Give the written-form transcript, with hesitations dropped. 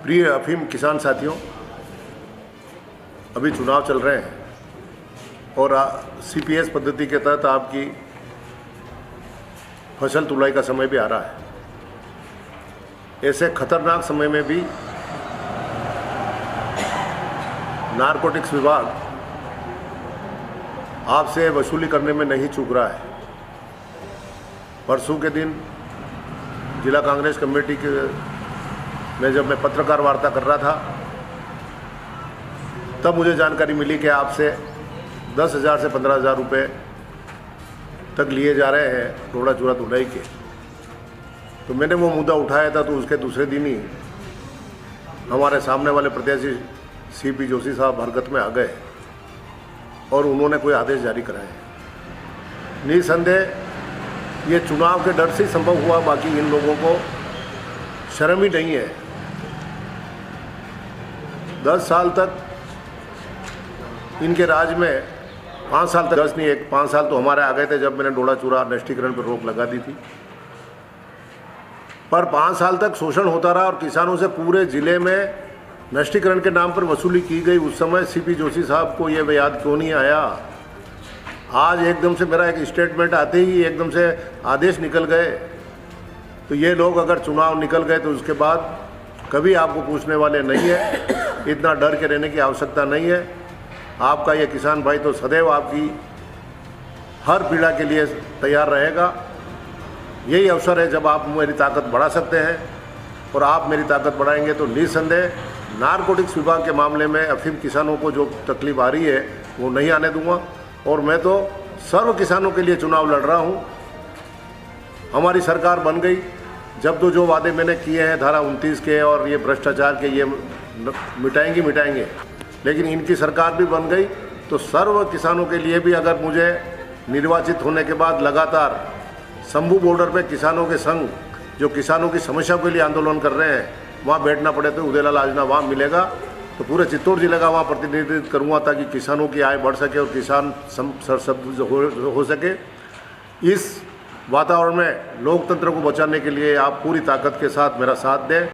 प्रिय अफीम किसान साथियों, अभी चुनाव चल रहे हैं और सीपीएस पद्धति के तहत आपकी फसल तुलाई का समय भी आ रहा है। ऐसे खतरनाक समय में भी नारकोटिक्स विभाग आपसे वसूली करने में नहीं चूक रहा है। परसों के दिन जिला कांग्रेस कमेटी के में जब मैं पत्रकार वार्ता कर रहा था तब मुझे जानकारी मिली कि आपसे 10,000 से 15,000 रुपये तक लिए जा रहे हैं रोड़ा चूरा धुलाई के। तो मैंने वो मुद्दा उठाया था, तो उसके दूसरे दिन ही हमारे सामने वाले प्रत्याशी सीपी जोशी साहब हरकत में आ गए और उन्होंने कोई आदेश जारी कराए। निसंदेह ये चुनाव के डर से ही संभव हुआ, बाकी इन लोगों को शर्म ही नहीं है। 10 साल तक इनके राज में 5 साल तक 10 नहीं 5 साल तो हमारे आ गए थे जब मैंने डोड़ा चूरा नष्टीकरण पर रोक लगा दी थी। पर 5 साल तक शोषण होता रहा और किसानों से पूरे जिले में नष्टीकरण के नाम पर वसूली की गई। उस समय सीपी जोशी साहब को ये याद क्यों नहीं आया? आज एकदम से मेरा एक स्टेटमेंट आते ही एकदम से आदेश निकल गए। तो ये लोग अगर चुनाव निकल गए तो उसके बाद कभी आपको पूछने वाले नहीं है। इतना डर के रहने की आवश्यकता नहीं है। आपका ये किसान भाई तो सदैव आपकी हर पीड़ा के लिए तैयार रहेगा। यही अवसर है जब आप मेरी ताकत बढ़ा सकते हैं और आप मेरी ताकत बढ़ाएंगे तो निसंदेह नारकोटिक्स विभाग के मामले में अफीम किसानों को जो तकलीफ आ रही है वो नहीं आने दूंगा। और मैं तो सर्व किसानों के लिए चुनाव लड़ रहा हूँ। हमारी सरकार बन गई जब तो जो वादे मैंने किए हैं धारा 29 के और ये भ्रष्टाचार के, ये मिटाएंगे। लेकिन इनकी सरकार भी बन गई तो सर्व किसानों के लिए भी अगर मुझे निर्वाचित होने के बाद लगातार शंभू बॉर्डर पे किसानों के संग जो किसानों की समस्या के लिए आंदोलन कर रहे हैं वहाँ बैठना पड़े तो उदयलाल आजना वहाँ मिलेगा। तो पूरे चित्तौड़ जिले का वहाँ प्रतिनिधित्व करूँगा ताकि किसानों की आय बढ़ सके और किसान हो सके। इस वातावरण में लोकतंत्र को बचाने के लिए आप पूरी ताकत के साथ मेरा साथ दें।